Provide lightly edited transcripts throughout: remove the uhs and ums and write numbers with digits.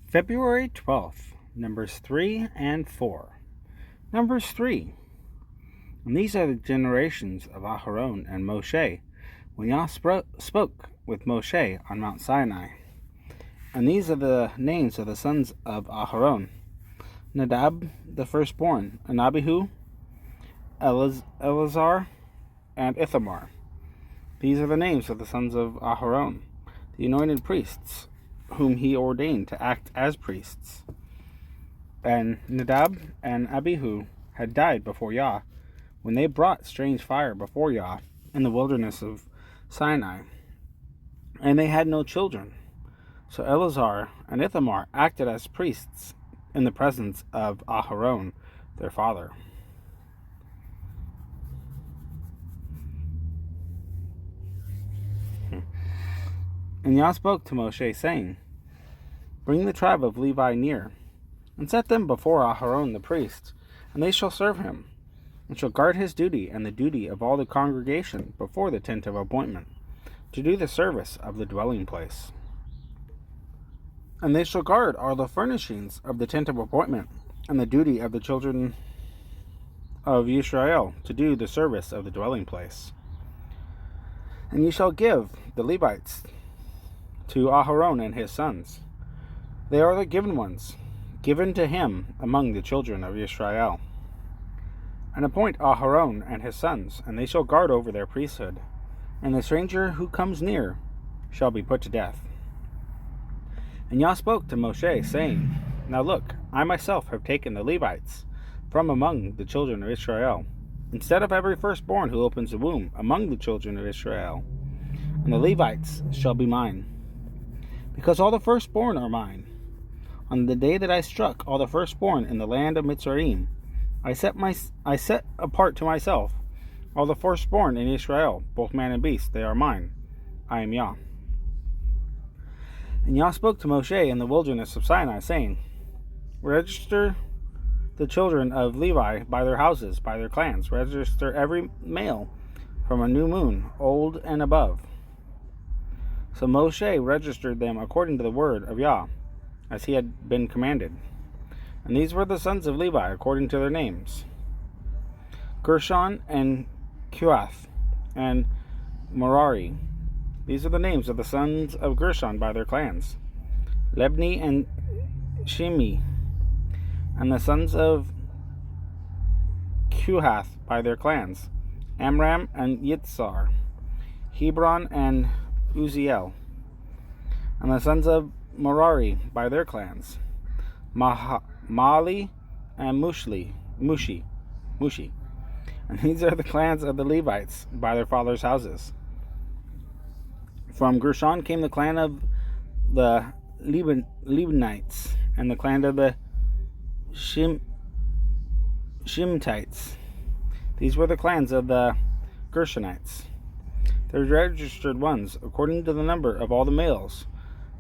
February 12th, numbers 3 and 4. Numbers 3. And these are the generations of Aharon and Moshe, when Yah spoke with Moshe on Mount Sinai. And these are the names of the sons of Aharon: Nadab, the firstborn, and Abihu, Eleazar, and Ithamar. These are the names of the sons of Aharon, the anointed priests, whom he ordained to act as priests. And Nadab and Abihu had died before Yah, when they brought strange fire before Yah in the wilderness of Sinai, and they had no children. So Eleazar and Ithamar acted as priests in the presence of Aharon, their father. And Yah spoke to Moshe, saying, Bring the tribe of Levi near, and set them before Aharon the priest, and they shall serve him, and shall guard his duty and the duty of all the congregation before the tent of appointment, to do the service of the dwelling place. And they shall guard all the furnishings of the tent of appointment, and the duty of the children of Israel, to do the service of the dwelling place. And ye shall give the Levites to Aharon and his sons. They are the given ones, given to him among the children of Israel. And appoint Aharon and his sons, and they shall guard over their priesthood. And the stranger who comes near shall be put to death. And Yah spoke to Moshe, saying, Now look, I myself have taken the Levites from among the children of Israel, instead of every firstborn who opens the womb among the children of Israel. And the Levites shall be mine, because all the firstborn are mine. On the day that I struck all the firstborn in the land of Mitzrayim, I set apart to myself all the firstborn in Israel, both man and beast. They are mine. I am Yah. And Yah spoke to Moshe in the wilderness of Sinai, saying, Register the children of Levi by their houses, by their clans. Register every male from a new moon, old and above. So Moshe registered them according to the word of Yah, as he had been commanded. And these were the sons of Levi according to their names: Gershon and Kohath and Merari. These are the names of the sons of Gershon by their clans: Libni and Shimi. And the sons of Kohath by their clans: Amram and Yitzhar, Hebron and Uziel. And the sons of Merari by their clans: Mali and Mushi. And these are the clans of the Levites by their fathers' houses. From Gershon came the clan of the Libanites, and the clan of the Shimtites. These were the clans of the Gershonites. The registered ones, according to the number of all the males,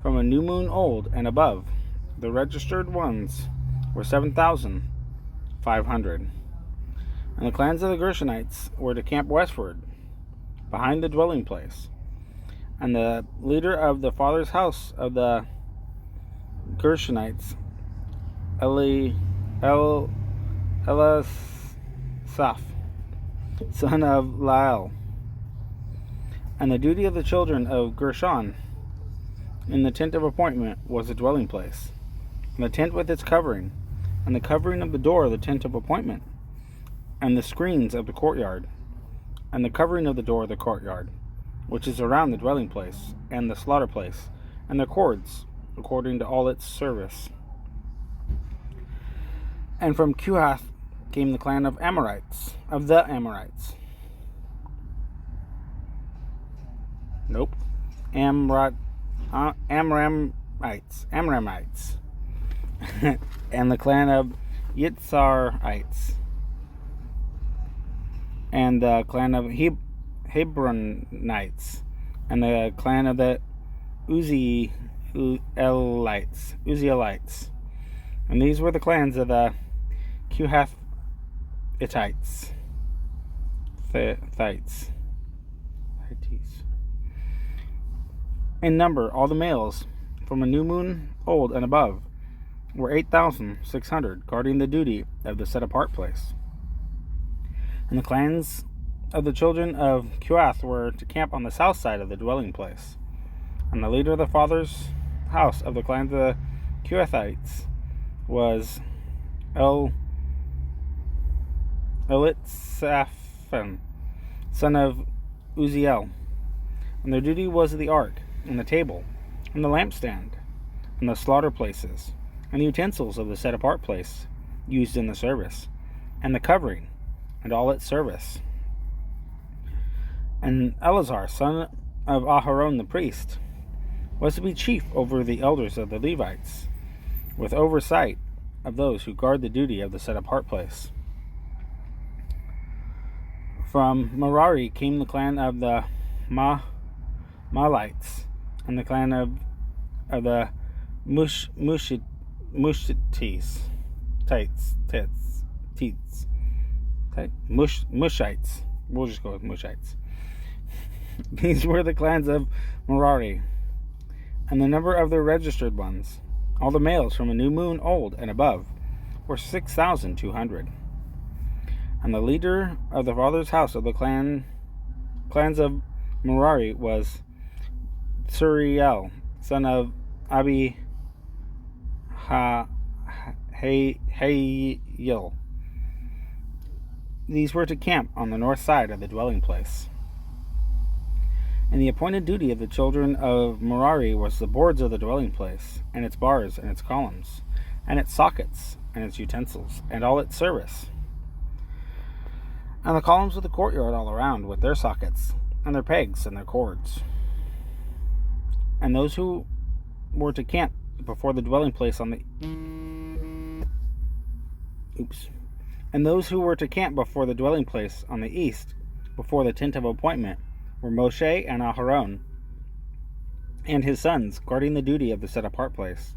from a new moon old and above. The registered ones were 7,500. And the clans of the Gershonites were to camp westward, behind the dwelling place. And the leader of the father's house of the Gershonites, Elisaph, son of Lael. And the duty of the children of Gershon in the tent of appointment was the dwelling place, and the tent with its covering, and the covering of the door of the tent of appointment, and the screens of the courtyard, and the covering of the door of the courtyard, which is around the dwelling place, and the slaughter place, and the cords, according to all its service. And from Kohath came the clan of the Amorites. Amramites. And the clan of Yitzharites. And the clan of Hebronites. And the clan of the Uzielites. And these were the clans of the Kohathites. In number, all the males from a new moon old and above, were 8,600, guarding the duty of the set-apart place. And the clans of the children of Kohath were to camp on the south side of the dwelling place. And the leader of the father's house of the clan of the Kohathites was Elitzaphan, son of Uziel. And their duty was the ark, and the table, and the lampstand, and the slaughter places, and the utensils of the set-apart place used in the service, and the covering, and all its service. And Eleazar, son of Aharon the priest, was to be chief over the elders of the Levites, with oversight of those who guard the duty of the set-apart place. From Merari came the clan of the Malites, and the clan of the Mushites. Mushites. We'll just go with Mushites. These were the clans of Merari, and the number of their registered ones, all the males from a new moon old and above, were 6,200. And the leader of the father's house of the clans of Merari was Suriel, son of Abi Hayil. These were to camp on the north side of the dwelling place. And the appointed duty of the children of Merari was the boards of the dwelling place, and its bars, and its columns, and its sockets, and its utensils, and all its service. And the columns of the courtyard all around, with their sockets, and their pegs, and their cords. And those who were to camp before the dwelling place on the east, before the tent of appointment, were Moshe and Aharon, and his sons, guarding the duty of the set-apart place,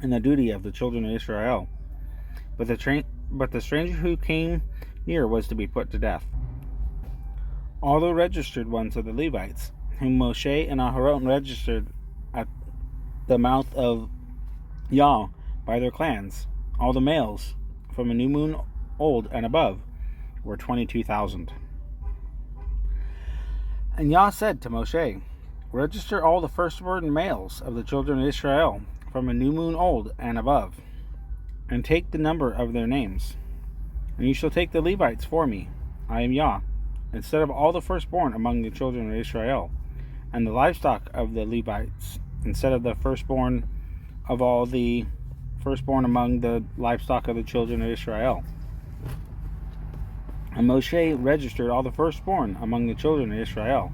and the duty of the children of Israel. But the stranger who came near was to be put to death. All the registered ones of the Levites, whom Moshe and Aharon registered at the mouth of Yah by their clans, all the males from a new moon old and above, were 22,000. And Yah said to Moshe, register all the firstborn males of the children of Israel from a new moon old and above, and take the number of their names. And you shall take the Levites for me, I am Yah, instead of all the firstborn among the children of Israel, and the livestock of the Levites, instead of the firstborn of all the firstborn among the livestock of the children of Israel. And Moshe registered all the firstborn among the children of Israel,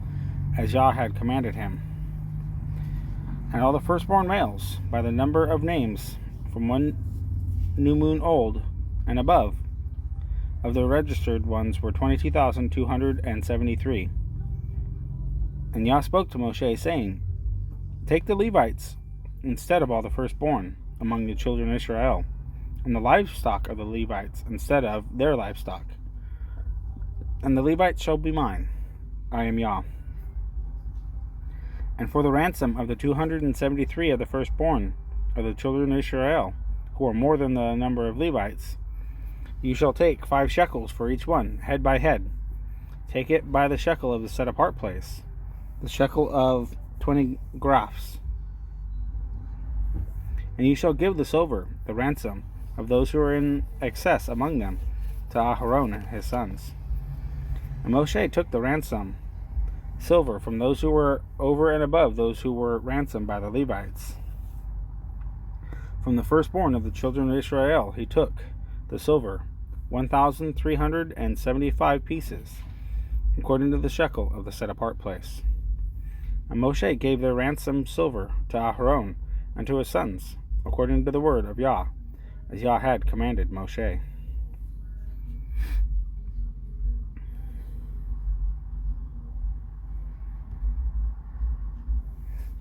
as Yah had commanded him. And all the firstborn males, by the number of names, from one new moon old and above, of the registered ones were 22,273. And Yah spoke to Moshe, saying, take the Levites instead of all the firstborn among the children of Israel, and the livestock of the Levites instead of their livestock. And the Levites shall be mine, I am Yah. And for the ransom of the 273 of the firstborn of the children of Israel, who are more than the number of Levites, you shall take 5 shekels for each one, head by head. Take it by the shekel of the set-apart place, the shekel of 20 graphs. And you shall give the silver, the ransom, of those who are in excess among them, to Aharon and his sons. And Moshe took the ransom, silver, from those who were over and above those who were ransomed by the Levites. From the firstborn of the children of Israel he took the silver, 1,375 pieces, according to the shekel of the set-apart place. And Moshe gave their ransom silver to Aharon and to his sons, according to the word of Yah, as Yah had commanded Moshe.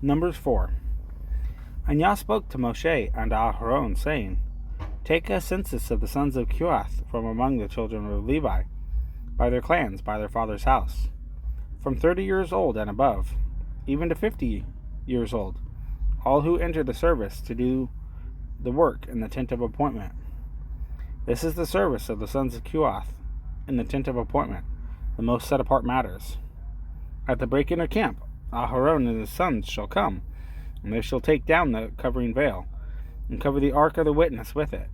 Numbers 4. And Yah spoke to Moshe and Aharon, saying, take a census of the sons of Kohath from among the children of Levi, by their clans, by their father's house, from 30 years old and above, even to 50 years old, all who enter the service to do the work in the tent of appointment. This is the service of the sons of Kohath in the tent of appointment, the most set apart matters. At the breaking of camp, Aharon and his sons shall come, and they shall take down the covering veil, and cover the ark of the witness with it,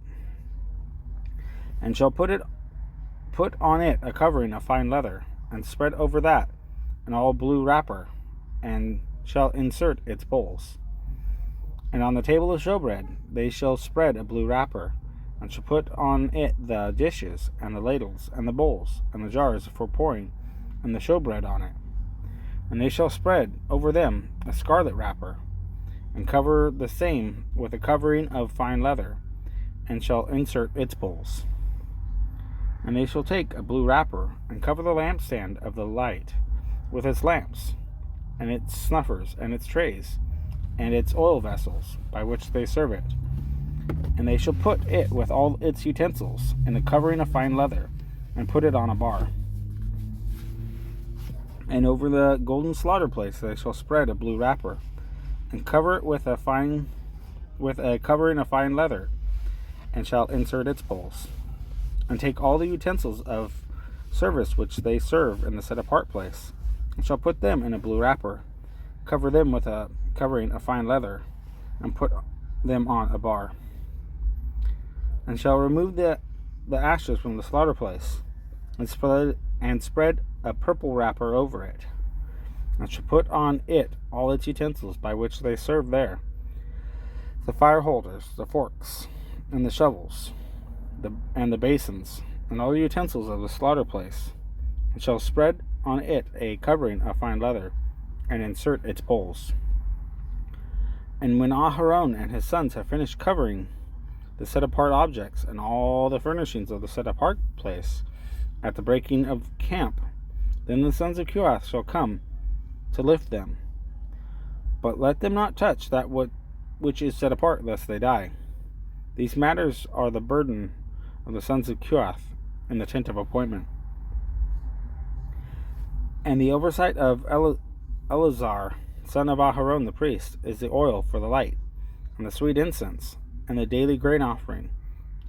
and shall put on it a covering of fine leather, and spread over that an all blue wrapper, and shall insert its bowls. And on the table of showbread they shall spread a blue wrapper, and shall put on it the dishes, and the ladles, and the bowls, and the jars for pouring, and the showbread on it. And they shall spread over them a scarlet wrapper, and cover the same with a covering of fine leather, and shall insert its bowls. And they shall take a blue wrapper, and cover the lampstand of the light with its lamps, and its snuffers, and its trays, and its oil vessels, by which they serve it. And they shall put it with all its utensils in a covering of fine leather, and put it on a bar. And over the golden slaughter place they shall spread a blue wrapper, and cover it with a covering of fine leather, and shall insert its bowls. And take all the utensils of service which they serve in the set apart place, and shall put them in a blue wrapper, cover them with a covering of fine leather, and put them on a bar. And shall remove the ashes from the slaughter place, and spread a purple wrapper over it, and shall put on it all its utensils by which they serve there, the fire holders, the forks, and the shovels, and the basins, and all the utensils of the slaughter place, and shall spread on it a covering of fine leather, and insert its bowls. And when Aharon and his sons have finished covering the set apart objects and all the furnishings of the set apart place at the breaking of camp, then the sons of Kohath shall come to lift them. But let them not touch that which is set apart, lest they die. These matters are the burden of the sons of Kohath in the tent of appointment. And the oversight of Eleazar, son of Aharon the priest, is the oil for the light, and the sweet incense, and the daily grain offering,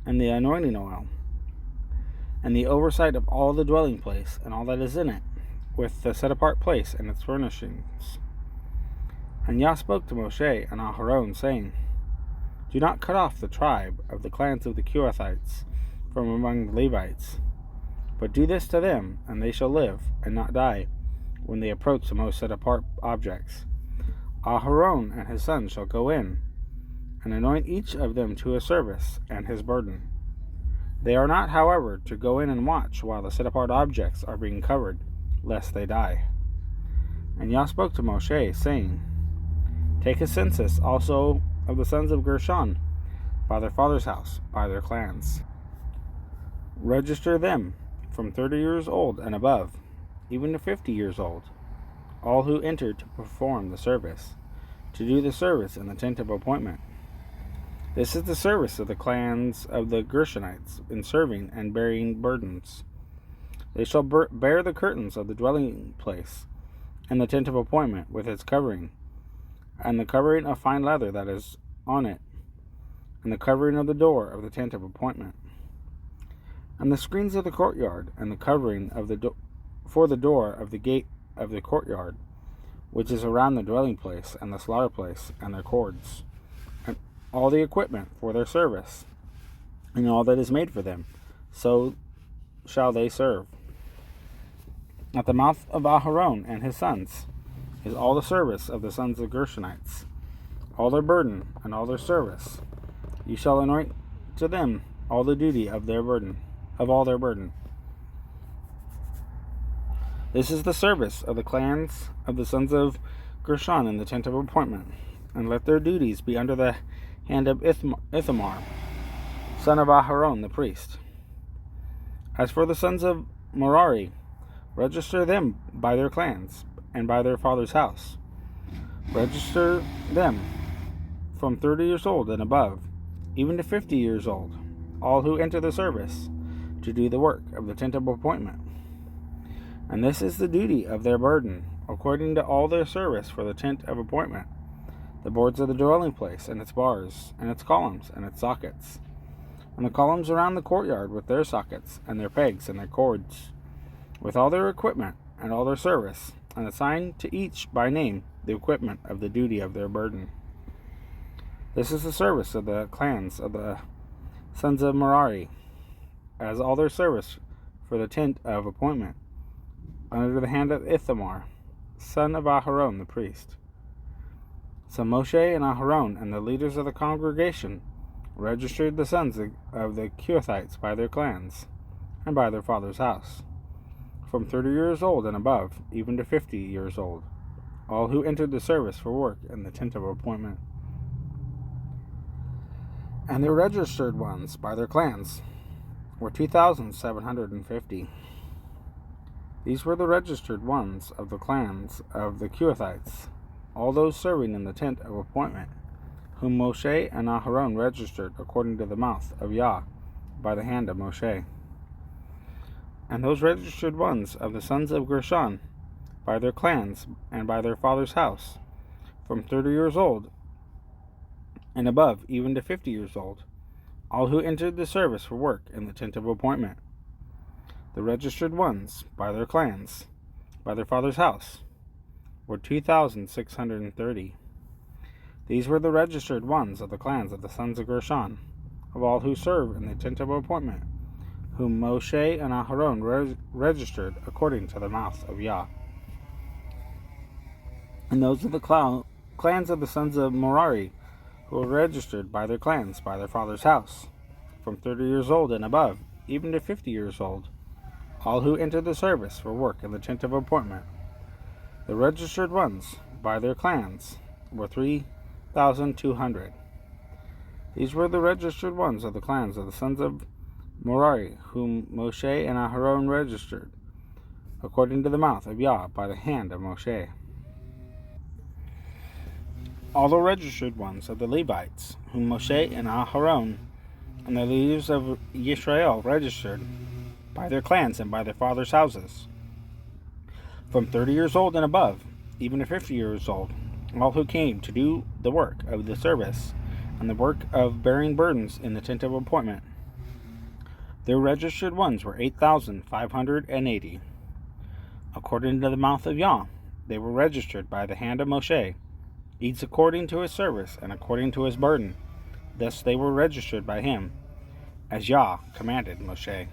and the anointing oil, and the oversight of all the dwelling place, and all that is in it, with the set apart place and its furnishings. And Yah spoke to Moshe and Aharon, saying, Do not cut off the tribe of the clans of the Kohathites from among the Levites, but do this to them, and they shall live, and not die, when they approach the most set apart objects. Aharon and his sons shall go in, and anoint each of them to his service and his burden. They are not, however, to go in and watch while the set apart objects are being covered, lest they die. And Yah spoke to Moshe, saying, Take a census also of the sons of Gershon, by their father's house, by their clans. Register them from 30 years old and above, even to 50 years old, all who enter to perform the service, to do the service in the tent of appointment. This is the service of the clans of the Gershonites in serving and bearing burdens. They shall bear the curtains of the dwelling place, and the tent of appointment with its covering, and the covering of fine leather that is on it, and the covering of the door of the tent of appointment, and the screens of the courtyard, and the covering of for the door of the gate of the courtyard, which is around the dwelling place and the slaughter place, and their cords, and all the equipment for their service, and all that is made for them, so shall they serve. At the mouth of Aharon and his sons is all the service of the sons of Gershonites, all their burden and all their service. You shall anoint to them all the duty of their burden, of all their burden. This is the service of the clans of the sons of Gershon in the tent of appointment, and let their duties be under the hand of Ithamar, son of Aharon the priest. As for the sons of Merari, register them by their clans and by their father's house. Register them from 30 years old and above, even to 50 years old, all who enter the service, to do the work of the tent of appointment. And this is the duty of their burden, according to all their service for the tent of appointment, the boards of the dwelling place, and its bars, and its columns, and its sockets, and the columns around the courtyard with their sockets, and their pegs, and their cords, with all their equipment, and all their service, and assign to each by name the equipment of the duty of their burden. This is the service of the clans of the sons of Merari, as all their service for the tent of appointment, under the hand of Ithamar, son of Aharon the priest. So Moshe and Aharon and the leaders of the congregation registered the sons of the Kohathites by their clans and by their father's house, from 30 years old and above, even to 50 years old, all who entered the service for work in the tent of appointment. And the registered ones by their clans were 2,750. These were the registered ones of the clans of the Kohathites, all those serving in the tent of appointment, whom Moshe and Aharon registered according to the mouth of Yah by the hand of Moshe. And those registered ones of the sons of Gershon by their clans and by their father's house, from 30 years old and above, even to 50 years old, all who entered the service for work in the tent of appointment. The registered ones, by their clans, by their father's house, were 2,630. These were the registered ones of the clans of the sons of Gershon, of all who serve in the tent of appointment, whom Moshe and Aharon registered according to the mouth of Yah. And those are the clans of the sons of Merari, who were registered by their clans, by their father's house, from 30 years old and above, even to 50 years old, all who entered the service for work in the tent of appointment. The registered ones, by their clans, were 3,200. These were the registered ones of the clans of the sons of Merari, whom Moshe and Aharon registered, according to the mouth of Yah by the hand of Moshe. All the registered ones of the Levites, whom Moshe and Aharon and the leaders of Israel registered, by their clans and by their fathers' houses, from 30 years old and above, even to 50 years old, all who came to do the work of the service and the work of bearing burdens in the tent of appointment. Their registered ones were 8,580. According to the mouth of Yah, they were registered by the hand of Moshe, each according to his service and according to his burden. Thus they were registered by him, as Yah commanded Moshe.